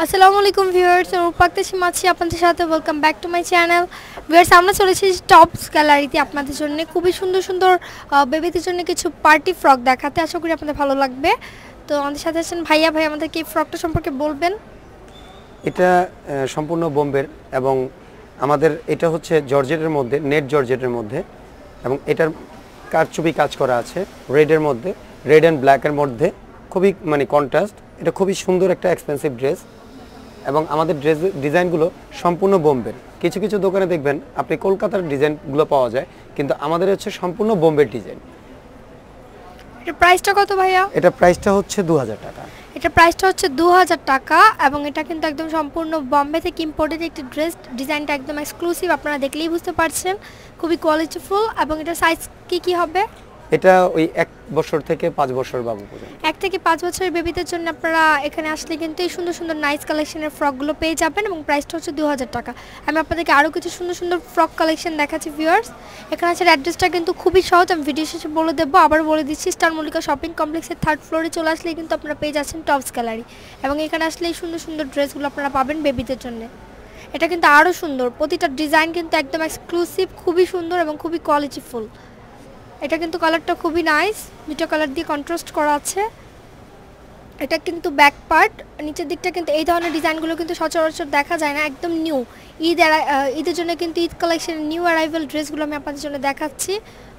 আসসালামু আলাইকুম ভিউয়ার্স, আমি পাকতেছি মাছি আপনাদের সাথে। Welcome back to my channel. Viewers, আমরা চলে এসেছি টপস গ্যালারিতে আপনাদের জন্য খুবই সুন্দর সুন্দর বেবিদের জন্য কিছু পার্টি ফ্রক দেখাতে। আশা করি আপনাদের ভালো লাগবে। তো আমাদের সাথে আছেন ভাইয়া। ভাই আমাদেরকে এই ফ্রকটা সম্পর্কে বলবেন। এটা সম্পূর্ণ বোম্বের এবং আমাদের এটা হচ্ছে জর্জেটের মধ্যে, নেট জর্জেটের মধ্যে, এবং এটার কারচুপি কাজ করা আছে রেডের মধ্যে, রেড অ্যান্ড ব্ল্যাকের মধ্যে, খুবই কন্ট্রাস্ট। এটা খুবই সুন্দর একটা এক্সপেন্সিভ ড্রেস এবং আমাদের ডিজাইনগুলো সম্পূর্ণ বোম্বের। কিছু কিছু দোকানে দেখবেন আপনি কলকাতার ডিজাইনগুলো পাওয়া যায়, কিন্তু আমাদের হচ্ছে সম্পূর্ণ বোম্বের ডিজাইন। এটা প্রাইসটা কত ভাইয়া? এটা প্রাইসটা হচ্ছে 2000 টাকা। এটা প্রাইসটা হচ্ছে 2000 টাকা এবং এটা কিন্তু একদম সম্পূর্ণ বম্বে থেকে ইম্পোর্টেড একটি ড্রেস। ডিজাইনটা একদম এক্সক্লুসিভ, আপনারা দেখলেই বুঝতে পারছেন। খুবই কোয়ালিটিফুল। এবং এটা সাইজ কি হবে? এটা ওই 1 বছর থেকে 5 বছর বাবু পর্যন্ত। 1 থেকে 5 বছরের বেবিদের জন্য আপনারা এখানে আসলে কিন্তু এই সুন্দর সুন্দর নাইস কালেকশনের ফ্রকগুলো পেয়ে যাবেন এবং প্রাইসটা হচ্ছে 2000 টাকা। আমি আপনাদেরকে আরও কিছু সুন্দর সুন্দর ফ্রক কালেকশন দেখাচ্ছি ভিউয়ার্স। এখানে আছে অ্যাড্রেসটা কিন্তু খুবই সহজ, আমি ভিডিও শেষে বলে দেবো। আবার বলে দিচ্ছি, স্টার মল্লিকা শপিং কমপ্লেক্সের 3rd ফ্লোরে চলে আসলেই কিন্তু আপনারা পেয়ে যাচ্ছেন টপস গ্যালারি এবং এখানে আসলে এই সুন্দর সুন্দর ড্রেসগুলো আপনারা পাবেন বেবিদের জন্য। এটা কিন্তু আরও সুন্দর, প্রতিটা ডিজাইন কিন্তু একদম এক্সক্লুসিভ, খুবই সুন্দর এবং খুবই কোয়ালিটিফুল। এটা কিন্তু কালারটা খুবই নাইস, দুটো কালার দিয়ে কন্ট্রাস্ট করা আছে। এটা কিন্তু ব্যাক পার্ট, নিচের দিকটা কিন্তু এই ধরনের ডিজাইনগুলো কিন্তু সচরাচর দেখা যায় না, একদম নিউ। ঈদের জন্য কিন্তু ঈদ কালেকশনের নিউ অ্যারাইভাল ড্রেসগুলো আমি আপনাদের জন্য দেখাচ্ছি,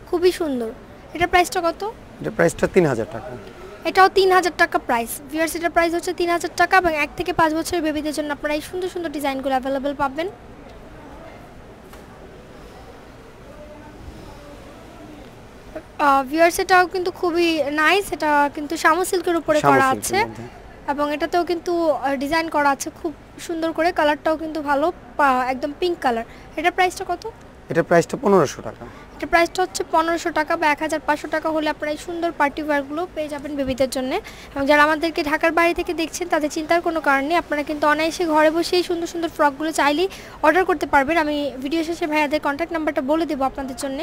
খুবই সুন্দর। এটার প্রাইসটা কত? এটা প্রাইসটা 3000 টাকা। এটাও 3000 টাকা প্রাইস। ভিউয়ার্স, এটার প্রাইস হচ্ছে 3000 টাকা এবং 1 থেকে 5 বছরের বেবিদের জন্য আপনারা এই সুন্দর সুন্দর ডিজাইনগুলো অ্যাভেলেবেল পাবেন। ভিউয়ার্স, এটাও কিন্তু খুবই নাইস। এটা কিন্তু শামু সিল্কের উপরে করা আছে এবং এটাতেও কিন্তু ডিজাইন করা আছে খুব সুন্দর করে। কালারটাও কিন্তু ভালো, একদম পিঙ্ক কালার। এটার প্রাইসটা কত? এটা প্রাইসটা 1500 টাকা। এটা প্রাইসটা হচ্ছে 1500 টাকা বা 1500 টাকা হলে আপনারা এই সুন্দর পার্টি ওয়্যারগুলো পেয়ে যাবেন বেবিদের জন্য। এবং যারা আমাদেরকে ঢাকার বাইরে থেকে দেখছেন তাদের চিন্তার কোনো কারণ নেই, আপনারা কিন্তু অনায়াসে ঘরে বসে এই সুন্দর সুন্দর ফ্রকগুলো চাইলেই অর্ডার করতে পারবেন। আমি ভিডিও শেষে ভাইয়াদের কন্ট্যাক্ট নাম্বারটা বলে দেবো আপনাদের জন্য।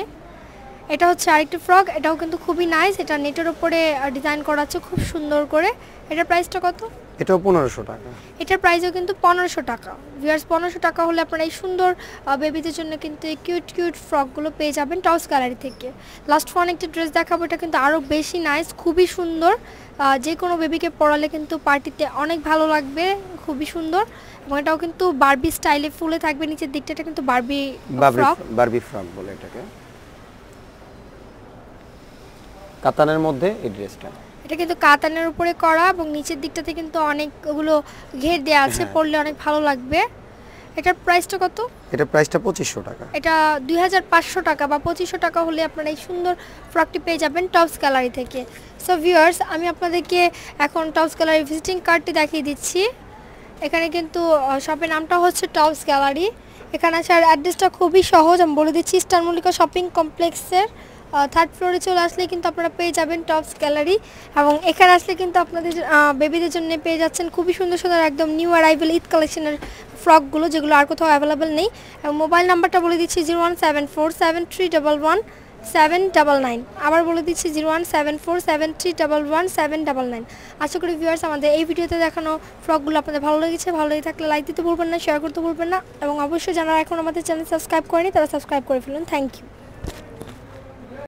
এটা হচ্ছে আরেকটি ফ্রক, এটাও কিন্তু খুবই নাইস। এটা নেটের উপরে ডিজাইন করা আছে খুব সুন্দর করে। এটার প্রাইসটা কত? এটাও 1500 টাকা। এটার প্রাইসও কিন্তু 1500 টাকা। ভিউয়ার্স, 1500 টাকা হলে আপনারা এই সুন্দর বেবিদের জন্য কিন্তু এই কিউট কিউট ফ্রকগুলো পেয়ে যাবেন টপস গ্যালারি থেকে। লাস্ট ওয়ান একটি ড্রেস দেখাবো, এটা কিন্তু আরও বেশি নাইস, খুবই সুন্দর। যে কোনো বেবিকে পরালে কিন্তু পার্টিতে অনেক ভালো লাগবে, খুবই সুন্দর। এবং এটাও কিন্তু বারবি স্টাইলে ফুলে থাকবে নিচের দিকটা। এটা কিন্তু বারবি ফ্রক বলে এটাকে, কাতানের মধ্যে এই ড্রেসটা। এটা কিন্তু কাতানের উপরে করা এবং নিচের দিকটাতে কিন্তু অনেকগুলো ঘের দেওয়া আছে, পরলে অনেক ভালো লাগবে। এটার প্রাইসটা কত? এটা প্রাইসটা 2500 টাকা। এটা 2500 টাকা বা 2500 টাকা হলে আপনারা এই সুন্দর ফ্রকটি পেয়ে যাবেন টপস গ্যালারি থেকে। সো ভিউয়ার্স, আমি আপনাদেরকে এখন টপস গ্যালারি ভিজিটিং কার্ডটি দেখিয়ে দিচ্ছি। এখানে কিন্তু শপের নামটা হচ্ছে টপস গ্যালারি। এখানে আসার অ্যাড্রেসটা খুবই সহজ, আমি বলে দিচ্ছি। স্টার মল্লিকা শপিং কমপ্লেক্সের 3rd ফ্লোরে চলে আসলে কিন্তু আপনারা পেয়ে যাবেন টপস গ্যালারি এবং এখানে আসলে কিন্তু আপনাদের বেবিদের জন্য পেয়ে যাচ্ছেন খুবই সুন্দর সুন্দর একদম নিউ অ্যারাইভাল ঈদ কালেকশনের ফ্রকগুলো, যেগুলো আর কোথাও অ্যাভেলেবেল নেই। এবং মোবাইল নাম্বারটা বলে দিচ্ছি 01747311799। আবার বলে দিচ্ছি 01747311799। আশা করি ভিউয়ার্স, আমাদের এই ভিডিওতে দেখানো ফ্রকগুলো আপনাদের ভালো লেগেছে। ভালো লেগে থাকলে লাইক দিতে ভুলবেন না, শেয়ার করতে ভুলবেন না এবং অবশ্যই যারা এখন আমাদের চ্যানেল সাবস্ক্রাইব করেনি তারা সাবস্ক্রাইব করে ফেলুন। Thank you.